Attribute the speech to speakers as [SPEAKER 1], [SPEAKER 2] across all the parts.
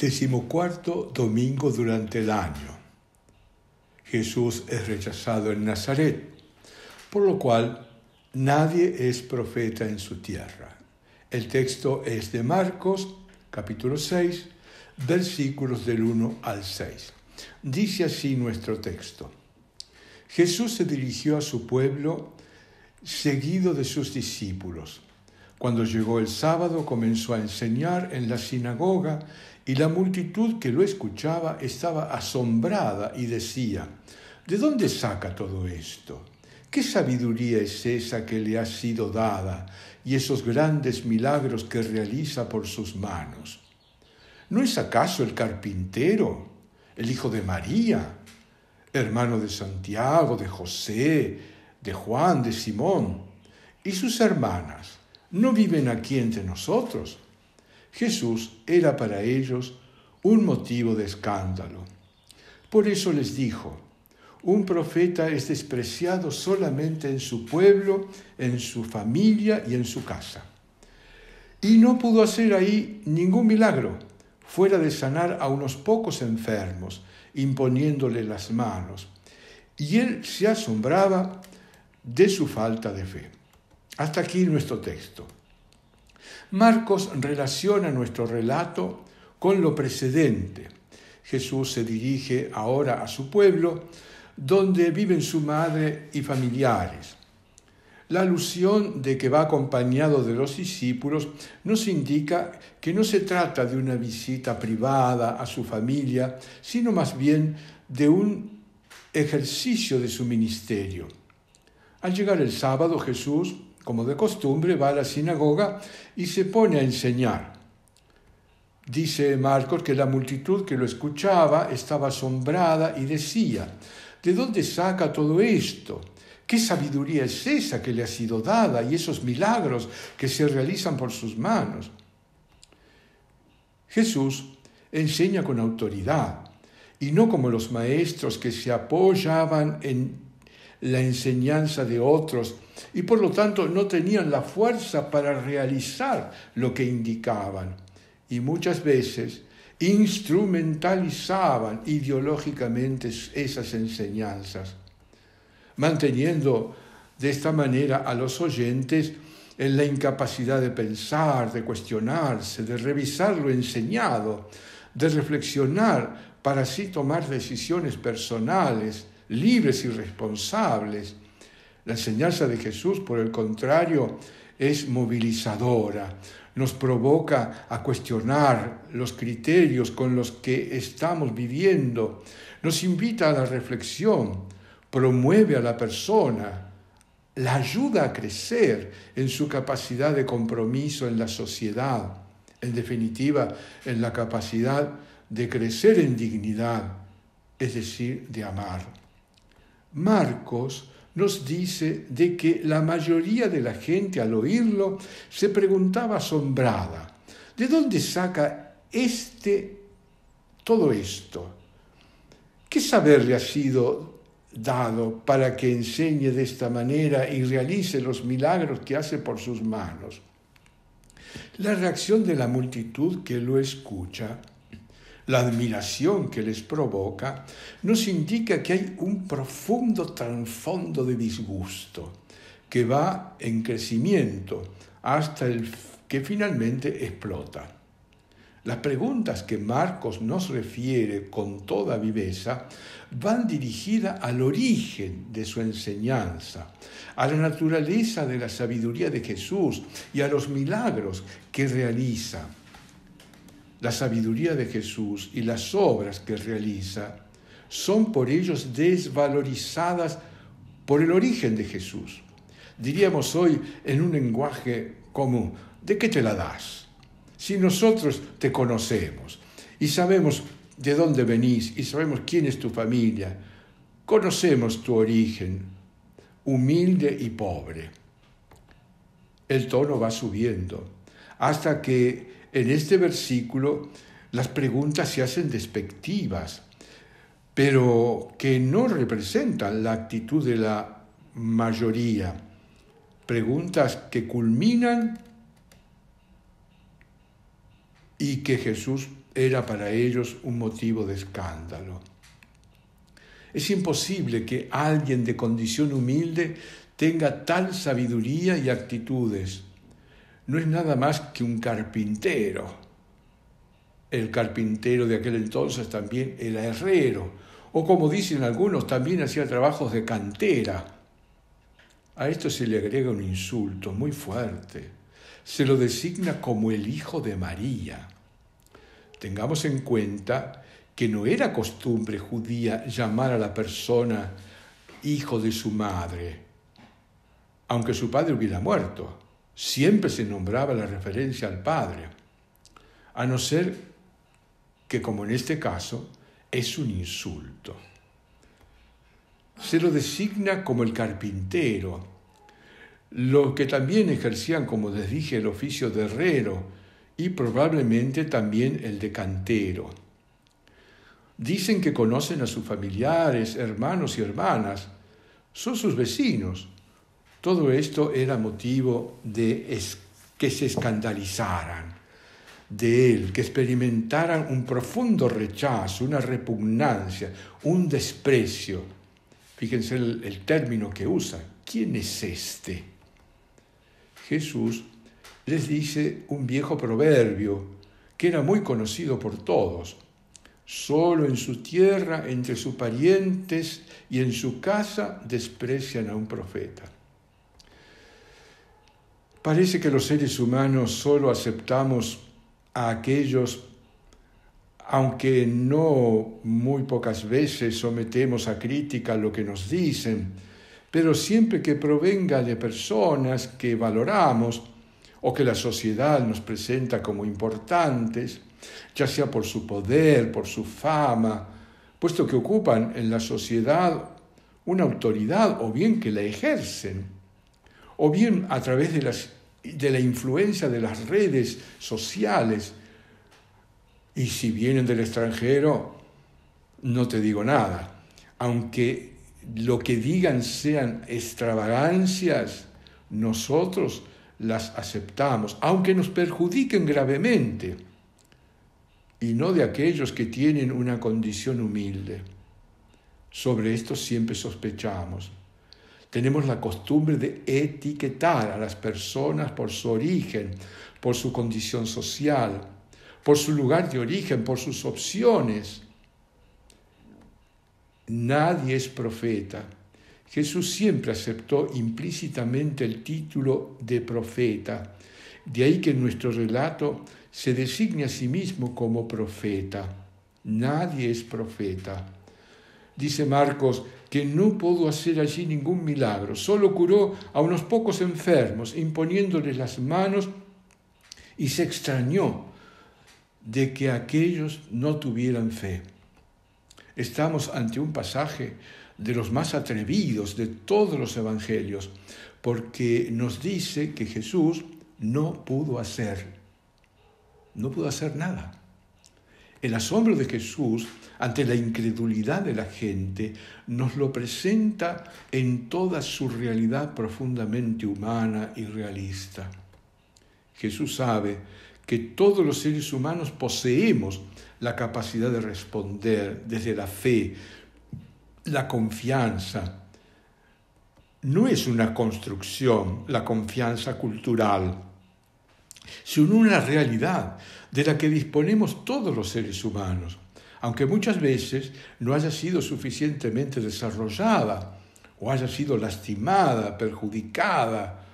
[SPEAKER 1] 14º domingo durante el año. Jesús es rechazado en Nazaret, por lo cual nadie es profeta en su tierra. El texto es de Marcos, capítulo 6, versículos del 1 al 6. Dice así nuestro texto. Jesús se dirigió a su pueblo seguido de sus discípulos. Cuando llegó el sábado, comenzó a enseñar en la sinagoga y la multitud que lo escuchaba estaba asombrada y decía: ¿de dónde saca todo esto? ¿Qué sabiduría es esa que le ha sido dada y esos grandes milagros que realiza por sus manos? ¿No es acaso el carpintero, el hijo de María, hermano de Santiago, de José, de Juan, de Simón? ¿Y sus hermanas no viven aquí entre nosotros? Jesús era para ellos un motivo de escándalo. Por eso les dijo: un profeta es despreciado solamente en su pueblo, en su familia y en su casa. Y no pudo hacer ahí ningún milagro, fuera de sanar a unos pocos enfermos, imponiéndole las manos. Y él se asombraba de su falta de fe. Hasta aquí nuestro texto. Marcos relaciona nuestro relato con lo precedente. Jesús se dirige ahora a su pueblo, donde viven su madre y familiares. La alusión de que va acompañado de los discípulos nos indica que no se trata de una visita privada a su familia, sino más bien de un ejercicio de su ministerio. Al llegar el sábado, Jesús, como de costumbre, va a la sinagoga y se pone a enseñar. Dice Marcos que la multitud que lo escuchaba estaba asombrada y decía: ¿de dónde saca todo esto? ¿Qué sabiduría es esa que le ha sido dada y esos milagros que se realizan por sus manos? Jesús enseña con autoridad y no como los maestros que se apoyaban en la enseñanza de otros y por lo tanto no tenían la fuerza para realizar lo que indicaban y muchas veces instrumentalizaban ideológicamente esas enseñanzas, manteniendo de esta manera a los oyentes en la incapacidad de pensar, de cuestionarse, de revisar lo enseñado, de reflexionar para así tomar decisiones personales, libres y responsables. La enseñanza de Jesús, por el contrario, es movilizadora, nos provoca a cuestionar los criterios con los que estamos viviendo, nos invita a la reflexión, promueve a la persona, la ayuda a crecer en su capacidad de compromiso en la sociedad, en definitiva, en la capacidad de crecer en dignidad, es decir, de amar. Marcos nos dice de que la mayoría de la gente al oírlo se preguntaba asombrada: ¿de dónde saca todo esto? ¿Qué saber le ha sido dado para que enseñe de esta manera y realice los milagros que hace por sus manos? La reacción de la multitud que lo escucha, la admiración que les provoca, nos indica que hay un profundo trasfondo de disgusto que va en crecimiento hasta que finalmente explota. Las preguntas que Marcos nos refiere con toda viveza van dirigidas al origen de su enseñanza, a la naturaleza de la sabiduría de Jesús y a los milagros que realiza. La sabiduría de Jesús y las obras que realiza son por ellos desvalorizadas por el origen de Jesús. Diríamos hoy en un lenguaje común: ¿de qué te la das? Si nosotros te conocemos y sabemos de dónde venís y sabemos quién es tu familia, conocemos tu origen, humilde y pobre. El tono va subiendo hasta que en este versículo las preguntas se hacen despectivas, pero que no representan la actitud de la mayoría. Preguntas que culminan y que Jesús era para ellos un motivo de escándalo. Es imposible que alguien de condición humilde tenga tal sabiduría y actitudes. No es nada más que un carpintero. El carpintero de aquel entonces también era herrero, o como dicen algunos, también hacía trabajos de cantera. A esto se le agrega un insulto muy fuerte. Se lo designa como el hijo de María. Tengamos en cuenta que no era costumbre judía llamar a la persona hijo de su madre, aunque su padre hubiera muerto. Siempre se nombraba la referencia al padre, a no ser que, como en este caso, es un insulto. Se lo designa como el carpintero, los que también ejercían, como les dije, el oficio de herrero y probablemente también el de cantero. Dicen que conocen a sus familiares, hermanos y hermanas, son sus vecinos. Todo esto era motivo de que se escandalizaran de él, que experimentaran un profundo rechazo, una repugnancia, un desprecio. Fíjense el término que usa. ¿Quién es este? Jesús les dice un viejo proverbio que era muy conocido por todos. Solo en su tierra, entre sus parientes y en su casa desprecian a un profeta. Parece que los seres humanos solo aceptamos a aquellos, aunque no muy pocas veces sometemos a crítica lo que nos dicen, pero siempre que provenga de personas que valoramos o que la sociedad nos presenta como importantes, ya sea por su poder, por su fama, puesto que ocupan en la sociedad una autoridad o bien que la ejercen, o bien a través de la influencia de las redes sociales, y si vienen del extranjero, no te digo nada, aunque lo que digan sean extravagancias, nosotros las aceptamos, aunque nos perjudiquen gravemente, y no de aquellos que tienen una condición humilde. Sobre esto siempre sospechamos. Tenemos la costumbre de etiquetar a las personas por su origen, por su condición social, por su lugar de origen, por sus opciones. Nadie es profeta. Jesús siempre aceptó implícitamente el título de profeta. De ahí que en nuestro relato se designe a sí mismo como profeta. Nadie es profeta. Dice Marcos que no pudo hacer allí ningún milagro, solo curó a unos pocos enfermos, imponiéndoles las manos, y se extrañó de que aquellos no tuvieran fe. Estamos ante un pasaje de los más atrevidos de todos los evangelios, porque nos dice que Jesús no pudo hacer nada. El asombro de Jesús ante la incredulidad de la gente nos lo presenta en toda su realidad profundamente humana y realista. Jesús sabe que todos los seres humanos poseemos la capacidad de responder desde la fe, la confianza. No es una construcción, la confianza cultural, sino una realidad de la que disponemos todos los seres humanos, aunque muchas veces no haya sido suficientemente desarrollada o haya sido lastimada, perjudicada,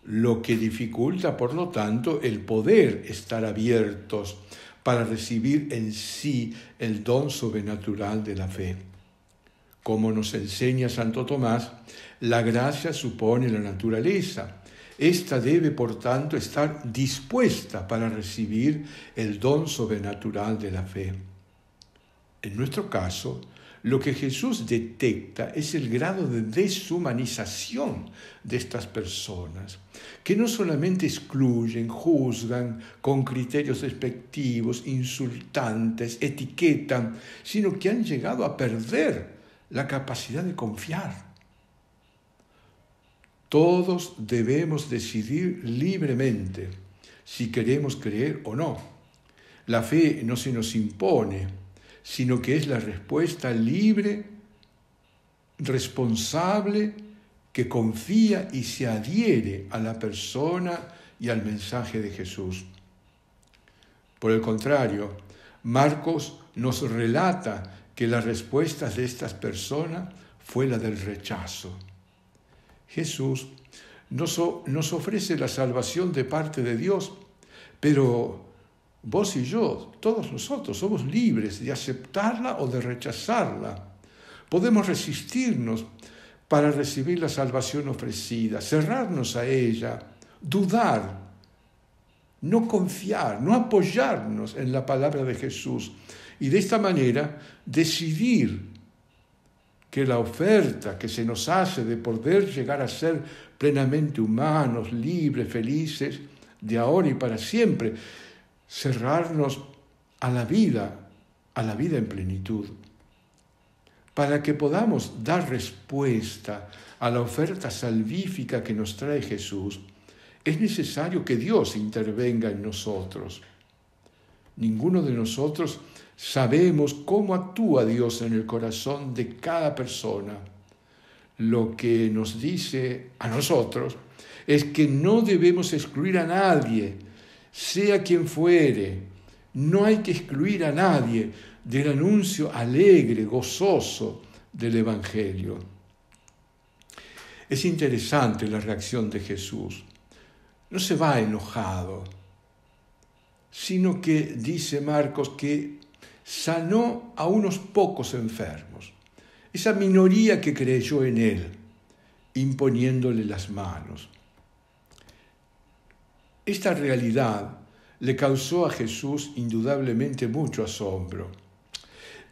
[SPEAKER 1] lo que dificulta, por lo tanto, el poder estar abiertos para recibir en sí el don sobrenatural de la fe. Como nos enseña Santo Tomás, la gracia supone la naturaleza. Esta debe, por tanto, estar dispuesta para recibir el don sobrenatural de la fe. En nuestro caso, lo que Jesús detecta es el grado de deshumanización de estas personas, que no solamente excluyen, juzgan con criterios despectivos, insultantes, etiquetan, sino que han llegado a perder la capacidad de confiar. Todos debemos decidir libremente si queremos creer o no. La fe no se nos impone, sino que es la respuesta libre, responsable, que confía y se adhiere a la persona y al mensaje de Jesús. Por el contrario, Marcos nos relata que la respuesta de estas personas fue la del rechazo. Jesús nos ofrece la salvación de parte de Dios, pero vos y yo, todos nosotros, somos libres de aceptarla o de rechazarla. Podemos resistirnos para recibir la salvación ofrecida, cerrarnos a ella, dudar, no confiar, no apoyarnos en la palabra de Jesús y de esta manera decidir que la oferta que se nos hace de poder llegar a ser plenamente humanos, libres, felices, de ahora y para siempre, cerrarnos a la vida en plenitud, para que podamos dar respuesta a la oferta salvífica que nos trae Jesús, es necesario que Dios intervenga en nosotros. Ninguno de nosotros sabemos cómo actúa Dios en el corazón de cada persona. Lo que nos dice a nosotros es que no debemos excluir a nadie, sea quien fuere. No hay que excluir a nadie del anuncio alegre, gozoso del Evangelio. Es interesante la reacción de Jesús. No se va enojado, sino que dice Marcos que sanó a unos pocos enfermos, esa minoría que creyó en él, imponiéndole las manos. Esta realidad le causó a Jesús indudablemente mucho asombro,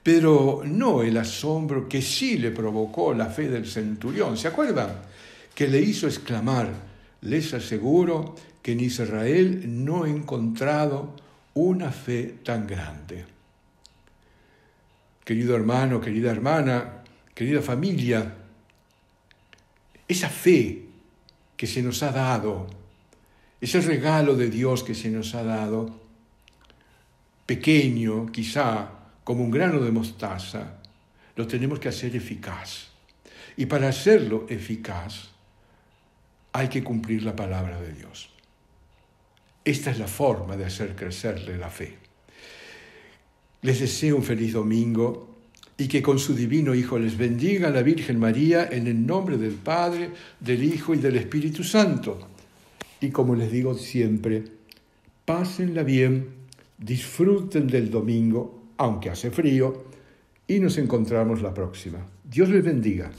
[SPEAKER 1] pero no el asombro que sí le provocó la fe del centurión. ¿Se acuerdan? Que le hizo exclamar: les aseguro que en Israel no he encontrado una fe tan grande. Querido hermano, querida hermana, querida familia, esa fe que se nos ha dado, ese regalo de Dios que se nos ha dado, pequeño quizá, como un grano de mostaza, lo tenemos que hacer eficaz. Y para hacerlo eficaz, hay que cumplir la palabra de Dios. Esta es la forma de hacer crecerle la fe. Les deseo un feliz domingo y que con su divino Hijo les bendiga la Virgen María en el nombre del Padre, del Hijo y del Espíritu Santo. Y como les digo siempre, pásenla bien, disfruten del domingo, aunque hace frío, y nos encontramos la próxima. Dios les bendiga.